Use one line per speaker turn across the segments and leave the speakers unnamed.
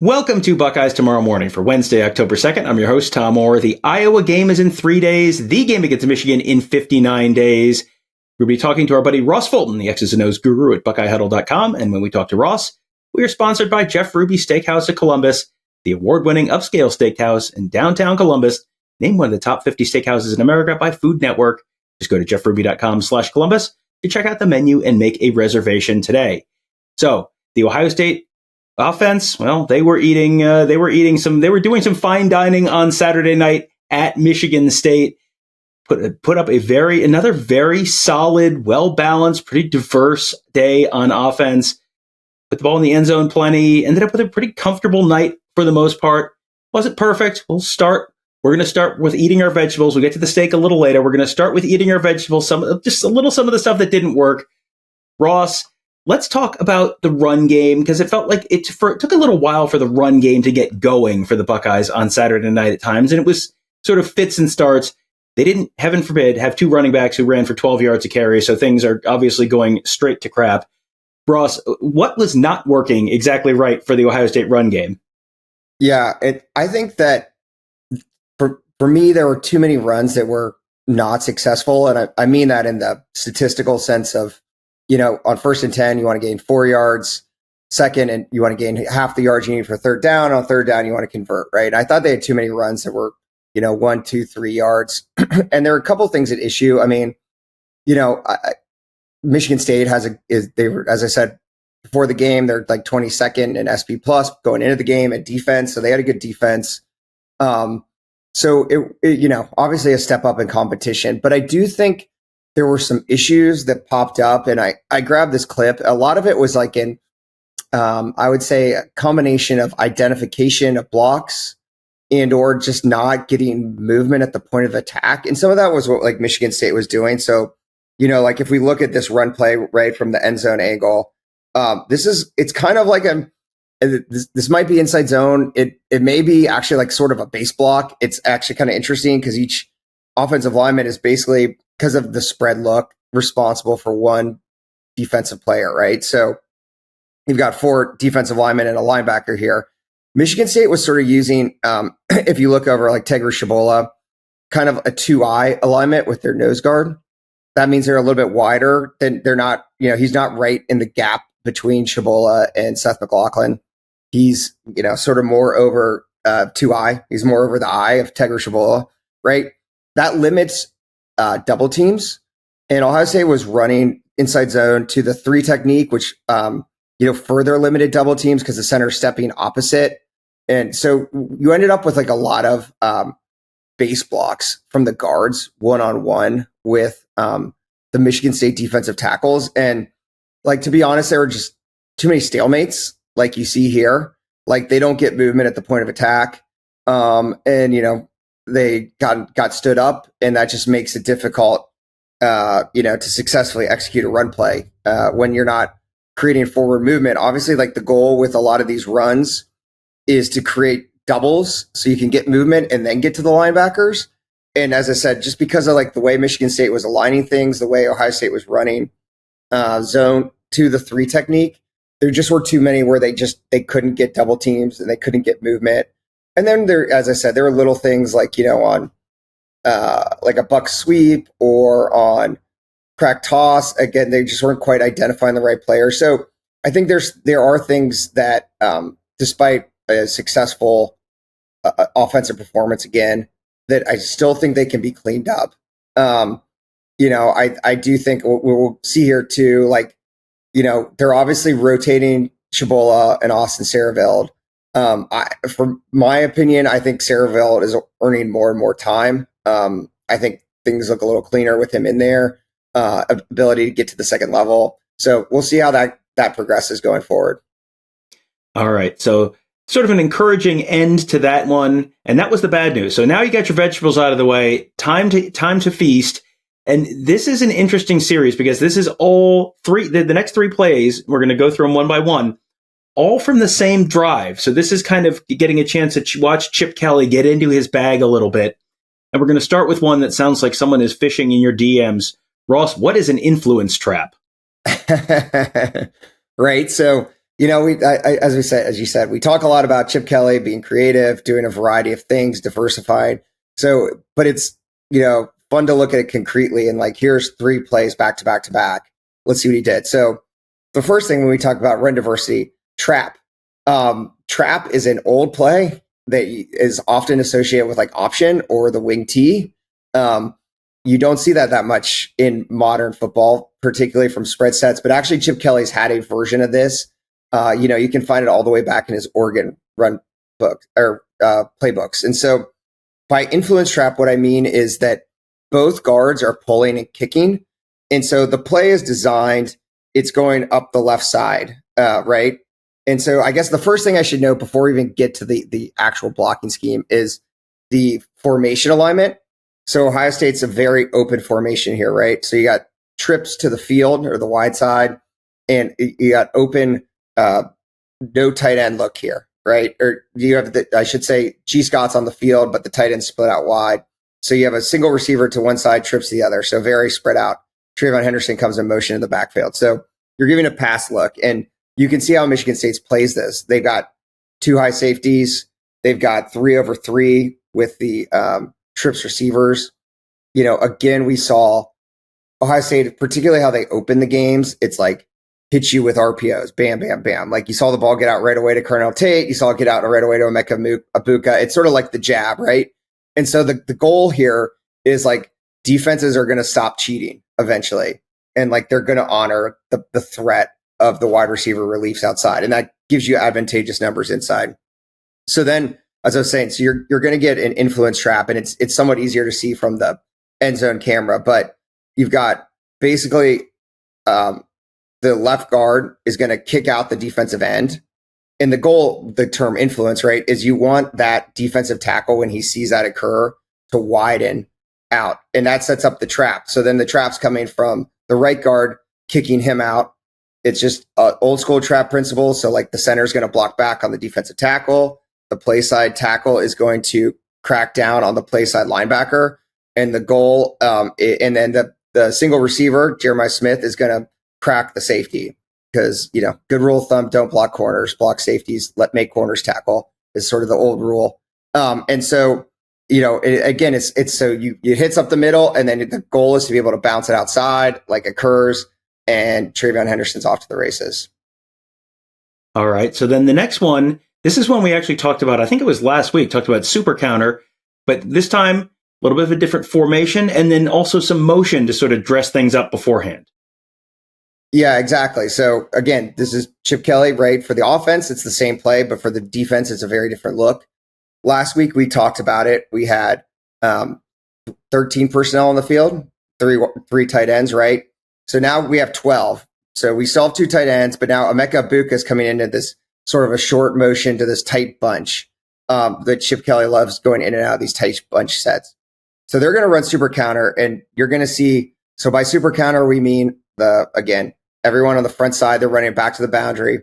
Welcome to Buckeyes Tomorrow Morning for Wednesday, October 2nd. I'm your host, Tom Orr. The Iowa game is in 3 days. The game against Michigan in 59 days. We'll be talking to our buddy Ross Fulton, the X's and O's guru at BuckeyeHuddle.com. And when we talk to Ross, we are sponsored by Jeff Ruby Steakhouse of Columbus, the award-winning upscale steakhouse in downtown Columbus, named one of the top 50 steakhouses in America by Food Network. Just go to jeffruby.com/Columbus to check out the menu and make a reservation today. So, the Ohio State offense, well, they were doing some fine dining on Saturday night at Michigan State. Put up another very solid, well-balanced, pretty diverse day on offense. Put the ball in the end zone plenty. Ended up with a pretty comfortable night for the most part. Wasn't perfect. We're going to start with eating our vegetables. We'll get to the steak a little later. We're going to start with eating our vegetables. Some of the stuff that didn't work. Ross, let's talk about the run game, because it felt like it took a little while for the run game to get going for the Buckeyes on Saturday night at times, and it was sort of fits and starts. They didn't, heaven forbid, have two running backs who ran for 12 yards a carry, so things are obviously going straight to crap. Ross, what was not working exactly right for the Ohio State run game?
Yeah, I think that for me, there were too many runs that were not successful, and I mean that in the statistical sense of, on 1st and 10, you want to gain 4 yards. Second, and you want to gain half the yards you need for third down. On third down, you want to convert, right? I thought they had too many runs that were 1, 2, 3 yards. And there are a couple of things at issue. I mean, Michigan State as I said before the game, they're like 22nd in SP plus going into the game at defense. So they had a good defense. So it obviously a step up in competition, but I do think there were some issues that popped up, and I grabbed this clip. A lot of it was like I would say a combination of identification of blocks and or just not getting movement at the point of attack. And some of that was what like Michigan State was doing. So, like if we look at this run play right from the end zone angle, it's kind of like this might be inside zone. It may be actually like sort of a base block. It's actually kind of interesting because each offensive lineman is basically, because of the spread look, responsible for one defensive player, right? So you've got 4 defensive linemen and a linebacker here. Michigan State was sort of using, if you look over like Tegri Shabola, kind of a 2-eye alignment with their nose guard. That means they're a little bit wider. They're not, he's not right in the gap between Shabola and Seth McLaughlin. He's, sort of more over 2-eye. He's more over the eye of Tegri Shabola, right? That limits double teams. And Ohio State was running inside zone to the 3 technique, which, further limited double teams because the center stepping opposite. And so you ended up with like a lot of base blocks from the guards one-on-one with the Michigan State defensive tackles. And like, to be honest, there were just too many stalemates like you see here. Like they don't get movement at the point of attack. They got stood up, and that just makes it difficult, to successfully execute a run play when you're not creating forward movement. Obviously, like the goal with a lot of these runs is to create doubles so you can get movement and then get to the linebackers. And as I said, just because of like the way Michigan State was aligning things, the way Ohio State was running zone to the 3 technique, there just were too many where they couldn't get double teams and they couldn't get movement. And then as I said, there were little things like, on like a buck sweep or on crack toss. Again, they just weren't quite identifying the right player. So I think there are things that, despite a successful offensive performance again, that I still think they can be cleaned up. I do think we'll see here too, like, they're obviously rotating Shabola and Austin Saraveld. For my opinion, I think Saraveld is earning more and more time. I think things look a little cleaner with him in there, ability to get to the second level. So we'll see how that progresses going forward.
All right. So sort of an encouraging end to that one. And that was the bad news. So now you got your vegetables out of the way. Time to feast. And this is an interesting series because this is all 3, the next 3 plays, we're going to go through them one by one, all from the same drive. So this is kind of getting a chance to watch Chip Kelly get into his bag a little bit. And we're going to start with one that sounds like someone is fishing in your DMs. Ross, what is an influence trap?
Right. So, As you said, we talk a lot about Chip Kelly being creative, doing a variety of things, diversified. So, but it's, fun to look at it concretely and like, here's 3 plays back to back to back. Let's see what he did. So the first thing when we talk about run diversity, trap. Trap is an old play that is often associated with like option or the wing T. You don't see that much in modern football, particularly from spread sets, but actually Chip Kelly's had a version of this. You can find it all the way back in his Oregon run book or playbooks. And so by influence trap, what I mean is that both guards are pulling and kicking. And so the play is designed, it's going up the left side, right? And so I guess the first thing I should know before we even get to the actual blocking scheme is the formation alignment. So Ohio State's a very open formation here, right? So you got trips to the field or the wide side, and you got open, no tight end look here, right? Or you have I should say G. Scott's on the field, but the tight end split out wide. So you have a single receiver to one side, trips to the other. So very spread out. Trayvon Henderson comes in motion in the backfield. So you're giving a pass look, and you can see how Michigan State plays this. They've got 2 high safeties. They've got 3 over 3 with the trips receivers. Again, we saw Ohio State, particularly how they open the games. It's like hit you with RPOs, bam, bam, bam. Like you saw the ball get out right away to Cornell Tate. You saw it get out right away to Emeka Ibuka. It's sort of like the jab, right? And so the goal here is like defenses are going to stop cheating eventually. And like they're going to honor the threat of the wide receiver reliefs outside. And that gives you advantageous numbers inside. So then, as I was saying, so you're going to get an influence trap, and it's somewhat easier to see from the end zone camera. But you've got basically the left guard is going to kick out the defensive end. And the goal, the term influence, right, is you want that defensive tackle when he sees that occur to widen out. And that sets up the trap. So then the trap's coming from the right guard, kicking him out. It's just old school trap principle. So like the center is going to block back on the defensive tackle. The play side tackle is going to crack down on the play side linebacker. And the goal, and then the single receiver, Jeremiah Smith, is going to crack the safety. Because, good rule of thumb, don't block corners, block safeties, make corners tackle is sort of the old rule. And so, it's so you hits up the middle, and then the goal is to be able to bounce it outside like occurs, and Trayvon Henderson's off to the races.
All right. So then the next one, this is one we actually talked about. I think it was last week, talked about super counter, but this time a little bit of a different formation, and then also some motion to sort of dress things up beforehand.
Yeah, exactly. So again, this is Chip Kelly, right? For the offense, it's the same play, but for the defense, it's a very different look. Last week, we talked about it. We had 13 personnel on the field, three tight ends, right? So now we have 12. So we still have 2 tight ends, but now Emeka Ibuka is coming into this sort of a short motion to this tight bunch that Chip Kelly loves, going in and out of these tight bunch sets. So they're going to run super counter, and you're going to see, so by super counter, we mean everyone on the front side, they're running back to the boundary.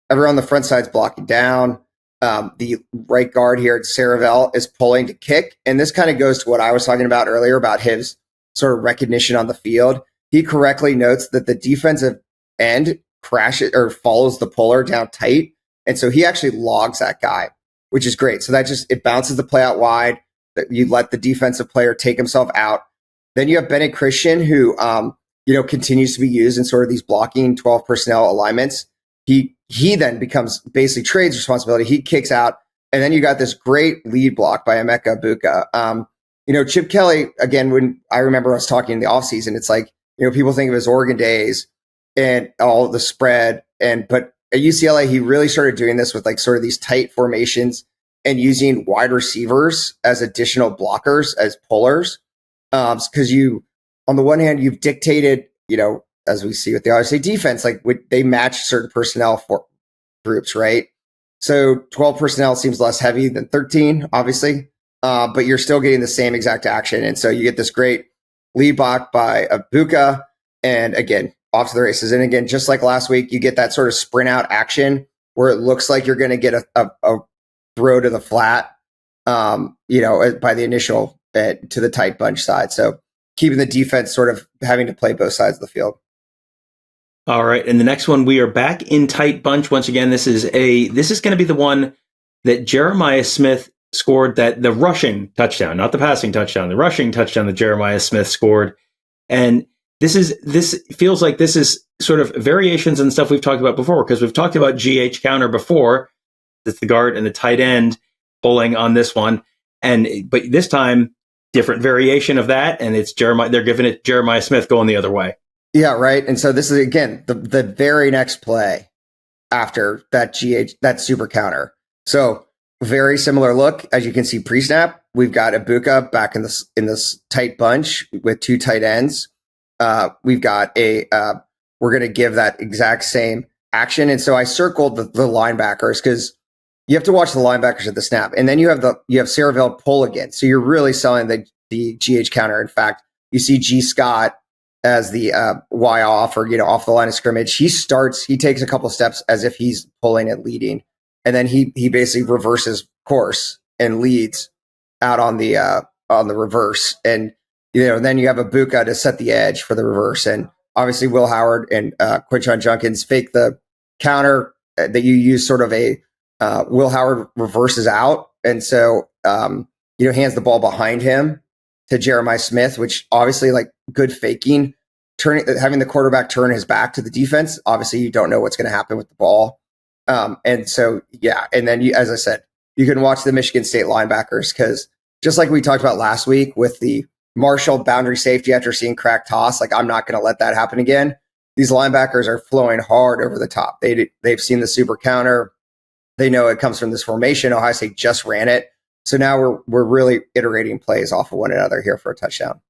Everyone on the front side is blocking down. The right guard here at Saravel is pulling to kick. And this kind of goes to what I was talking about earlier about his sort of recognition on the field. He correctly notes that the defensive end crashes or follows the puller down tight. And so he actually logs that guy, which is great. So it bounces the play out wide. You let the defensive player take himself out. Then you have Bennett Christian, who continues to be used in sort of these blocking 12 personnel alignments. He then becomes basically trades responsibility. He kicks out, and then you got this great lead block by Emeka Ibuka. Chip Kelly, again, when I remember us talking in the offseason, it's like, people think of his Oregon days and all the spread. But at UCLA, he really started doing this with like sort of these tight formations and using wide receivers as additional blockers, as pullers. Because on the one hand, you've dictated, as we see with the Ohio State defense, like they match certain personnel for groups, right? So 12 personnel seems less heavy than 13, obviously, but you're still getting the same exact action. And so you get this great lead block by Ibuka, and again, off to the races. And again, just like last week, you get that sort of sprint out action where it looks like you're going to get a throw to the flat, by the initial to the tight bunch side. So keeping the defense sort of having to play both sides of the field.
All right, and the next one, we are back in tight bunch once again. This is going to be the one that Jeremiah Smith scored, that the rushing touchdown, not the passing touchdown, the rushing touchdown that Jeremiah Smith scored. And this feels like this is sort of variations and stuff we've talked about before, because we've talked about GH counter before. It's the guard and the tight end pulling on this one, but this time different variation of that, and it's Jeremiah. They're giving it Jeremiah Smith going the other way.
Yeah, right. And so this is again the very next play after that super counter. So very similar look, as you can see pre-snap. We've got Ibuka back in this tight bunch with two tight ends. We've got we're going to give that exact same action, and so I circled the linebackers because you have to watch the linebackers at the snap, and then you have Saraville pull again. So you're really selling the GH counter. In fact, you see G Scott as the Y off, or off the line of scrimmage. He takes a couple steps as if he's pulling and leading, and then he basically reverses course and leads out on the reverse. And then you have Ibuka to set the edge for the reverse, and obviously Will Howard and Quinshon Junkins fake the counter that you use. Sort of a Will Howard reverses out, and so hands the ball behind him to Jeremiah Smith, which obviously, like, good faking, having the quarterback turn his back to the defense. Obviously, you don't know what's going to happen with the ball. And so, yeah. And then, as I said, you can watch the Michigan State linebackers, because just like we talked about last week with the Marshall boundary safety after seeing crack toss, like, I'm not going to let that happen again. These linebackers are flowing hard over the top. They've seen the super counter. They know it comes from this formation. Ohio State just ran it. So now we're really iterating plays off of one another here for a touchdown.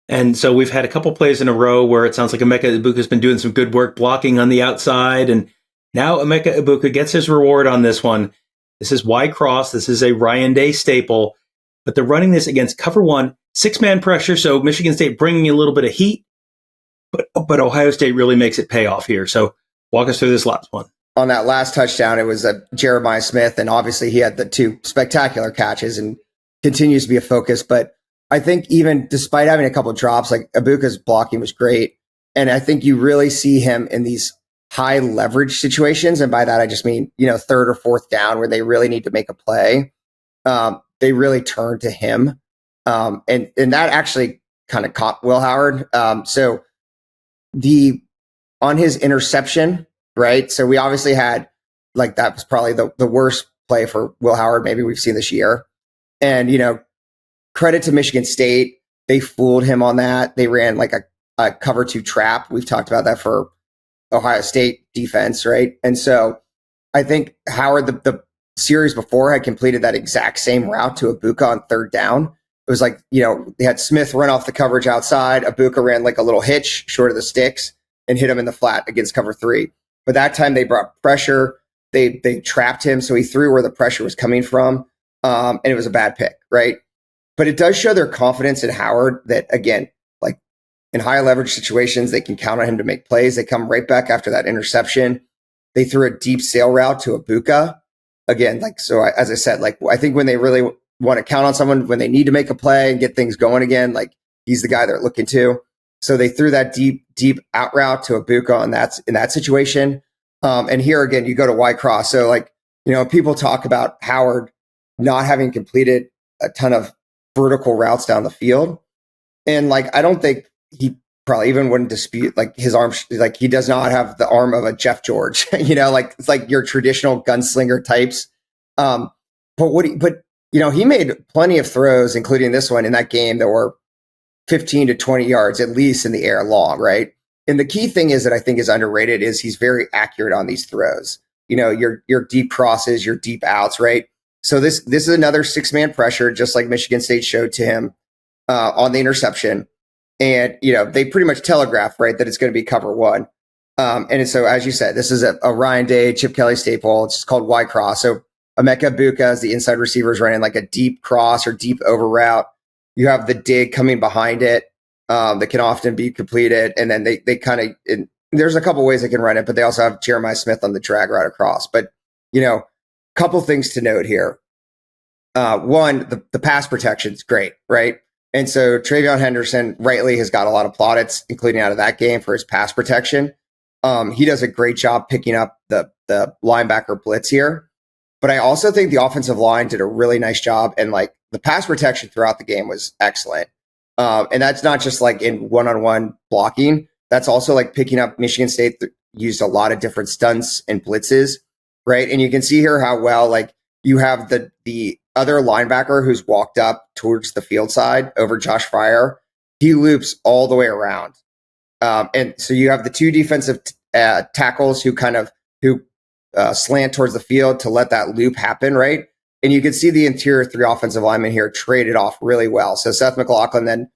And so we've had a couple plays in a row where it sounds like Emeka Ibuka's been doing some good work blocking on the outside, and now Emeka Ibuka gets his reward on this one. This is Y cross. This is a Ryan Day staple, but they're running this against cover one, 6-man pressure. So Michigan State bringing a little bit of heat, but Ohio State really makes it pay off here. So walk us through this last one.
On that last touchdown, it was Jeremiah Smith, and obviously he had the two spectacular catches and continues to be a focus. But I think even despite having a couple of drops, like, Ibuka's blocking was great. And I think you really see him in these high leverage situations. And by that, I just mean, third or fourth down where they really need to make a play. They really turn to him. And that actually kind of caught Will Howard. So on his interception, right? So we obviously had, like, that was probably the worst play for Will Howard maybe we've seen this year. And, credit to Michigan State. They fooled him on that. They ran like a cover 2 trap. We've talked about that for Ohio State defense, right? And so I think Howard, the series before, had completed that exact same route to Ibuka on third down. It was like, they had Smith run off the coverage outside. Ibuka ran like a little hitch short of the sticks and hit him in the flat against cover 3. But that time they brought pressure. They trapped him, so he threw where the pressure was coming from, and it was a bad pick, right? But it does show their confidence in Howard that, again, like, in high leverage situations, they can count on him to make plays. They come right back after that interception. They threw a deep sail route to Ibuka. Again, as I said, like, I think when they really want to count on someone, when they need to make a play and get things going again, like, he's the guy they're looking to. So they threw that deep out route to Ibuka, and that's in that situation. And here again, you go to Y cross. So, like, people talk about Howard not having completed a ton of vertical routes down the field. And, like, I don't think he probably even wouldn't dispute, like, his arm, like, he does not have the arm of a Jeff George, like, it's like your traditional gunslinger types. But he made plenty of throws, including this one in that game, that were 15 to 20 yards, at least in the air long, right? And the key thing is that I think is underrated is he's very accurate on these throws. Your deep crosses, your deep outs, right? So this is another 6-man pressure, just like Michigan State showed to him on the interception. And, they pretty much telegraphed, right, that it's going to be cover 1. And so, as you said, this is a Ryan Day, Chip Kelly staple. It's just called Y cross. So Emeka Ibuka, as the inside receiver, is running like a deep cross or deep over route. You have the dig coming behind it that can often be completed. And then they kind of, there's a couple ways they can run it, but they also have Jeremiah Smith on the drag route across. But, couple things to note here. One, the pass protection is great, right? And so Travion Henderson rightly has got a lot of plaudits, including out of that game, for his pass protection. He does a great job picking up the linebacker blitz here. But I also think the offensive line did a really nice job, and like the pass protection throughout the game was excellent. And that's not just like in one-on-one blocking. That's also like picking up. Michigan State used a lot of different stunts and blitzes, right? And you can see here how well like you have the other linebacker who's walked up towards the field side over Josh Fryer. He loops all the way around. And so you have the two defensive tackles who slant towards the field to let that loop happen, right? And you can see the interior three offensive linemen here traded off really well. So Seth McLaughlin, then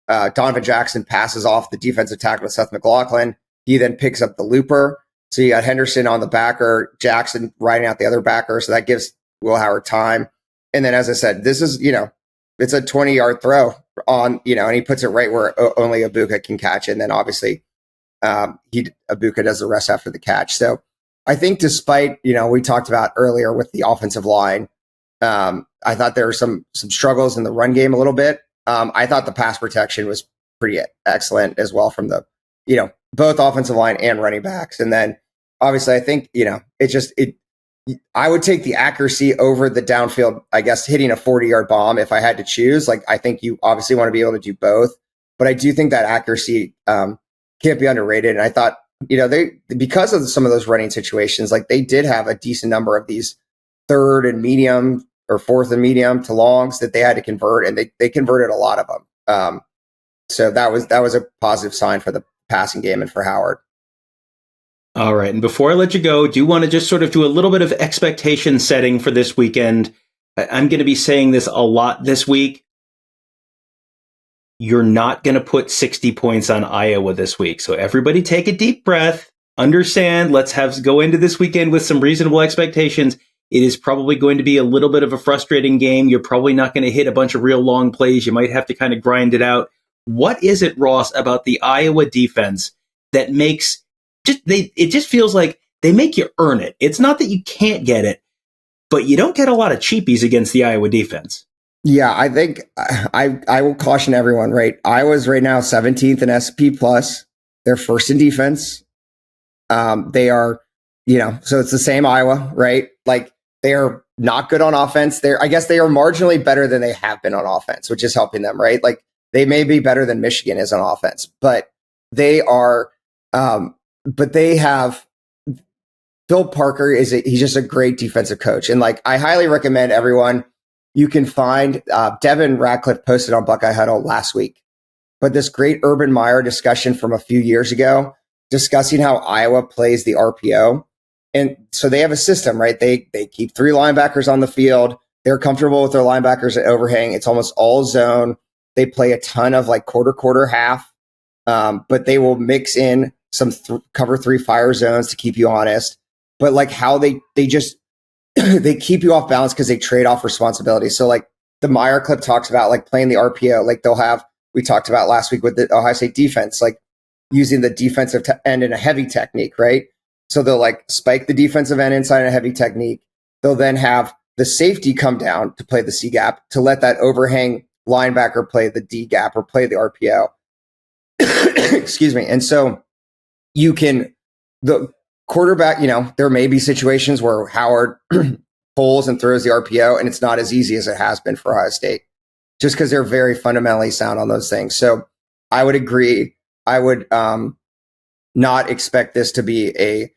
Donovan Jackson passes off the defensive tackle to Seth McLaughlin. He then picks up the looper. So you got Henderson on the backer, Jackson riding out the other backer. So that gives Will Howard time. And then, as I said, this is, it's a 20-yard throw on, and he puts it right where only Ibuka can catch it. And then obviously Ibuka does the rest after the catch. So I think despite, we talked about earlier with the offensive line, I thought there were some struggles in the run game a little bit. I thought the pass protection was pretty excellent as well from the, both offensive line and running backs. And then obviously I think, I would take the accuracy over the downfield, I guess, hitting a 40-yard bomb if I had to choose. Like, I think you obviously want to be able to do both, but I do think that accuracy can't be underrated. And I thought, because of some of those running situations, like they did have a decent number of these third and medium or fourth and medium to longs that they had to convert, and they converted a lot of them. So that was a positive sign for the passing game and for Howard.
All right. And before I let you go, do you want to just sort of do a little bit of expectation setting for this weekend? I'm going to be saying this a lot this week. You're not going to put 60 points on Iowa this week. So everybody take a deep breath, understand, let's go into this weekend with some reasonable expectations. It is probably going to be a little bit of a frustrating game. You're probably not going to hit a bunch of real long plays. You might have to kind of grind it out. What is it, Ross, about the Iowa defense that makes it just feels like they make you earn it? It's not that you can't get it, but you don't get a lot of cheapies against the Iowa defense.
Yeah, I think I will caution everyone, right? Iowa's right now 17th in SP plus. They're first in defense. They are, so it's the same Iowa, right? Like they are not good on offense. I guess they are marginally better than they have been on offense, which is helping them, right? Like they may be better than Michigan is on offense, but they are, but they have Phil Parker he's just a great defensive coach. And like, I highly recommend everyone, you can find, Devin Ratcliffe posted on Buckeye Huddle last week, but this great Urban Meyer discussion from a few years ago, discussing how Iowa plays the RPO. And so they have a system, right? They keep three linebackers on the field. They're comfortable with their linebackers at overhang. It's almost all zone. They play a ton of like quarter, half, but they will mix in some cover three fire zones to keep you honest. But like how they just, they keep you off balance because they trade off responsibility. So like the Meyer clip talks about like playing the RPO, like we talked about last week with the Ohio State defense, like using the defensive end in a heavy technique, right? So they'll like spike the defensive end inside in a heavy technique. They'll then have the safety come down to play the C gap to let that overhang linebacker play the D gap or play the RPO. Excuse me. And so the quarterback, there may be situations where Howard pulls and throws the RPO, and it's not as easy as it has been for Ohio State, just because they're very fundamentally sound on those things. So I would agree. I would not expect this to be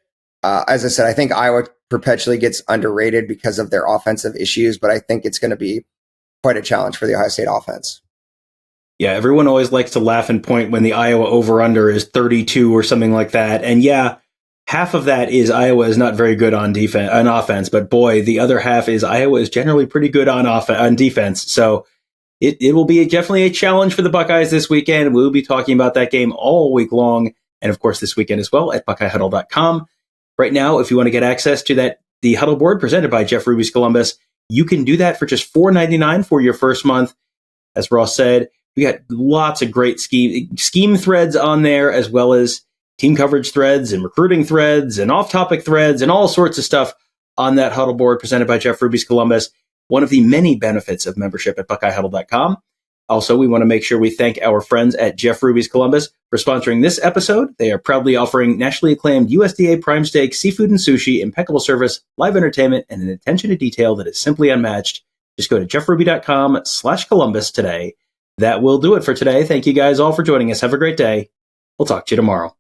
as I said, I think Iowa perpetually gets underrated because of their offensive issues, but I think it's going to be quite a challenge for the Ohio State offense.
Yeah, everyone always likes to laugh and point when the Iowa over-under is 32 or something like that. And yeah, half of that is Iowa is not very good on offense, but boy, the other half is Iowa is generally pretty good on defense. So it will be definitely a challenge for the Buckeyes this weekend. We'll be talking about that game all week long, and of course this weekend as well at BuckeyeHuddle.com. Right now, if you want to get access to the Huddle board presented by Jeff Ruby's Columbus, you can do that for just $4.99 for your first month. As Ross said, we got lots of great scheme threads on there, as well as team coverage threads and recruiting threads and off-topic threads and all sorts of stuff on that Huddle board presented by Jeff Ruby's Columbus. One of the many benefits of membership at BuckeyeHuddle.com. Also, we want to make sure we thank our friends at Jeff Ruby's Columbus for sponsoring this episode. They are proudly offering nationally acclaimed USDA prime steak, seafood and sushi, impeccable service, live entertainment, and an attention to detail that is simply unmatched. Just go to jeffruby.com/Columbus today. That will do it for today. Thank you guys all for joining us. Have a great day. We'll talk to you tomorrow.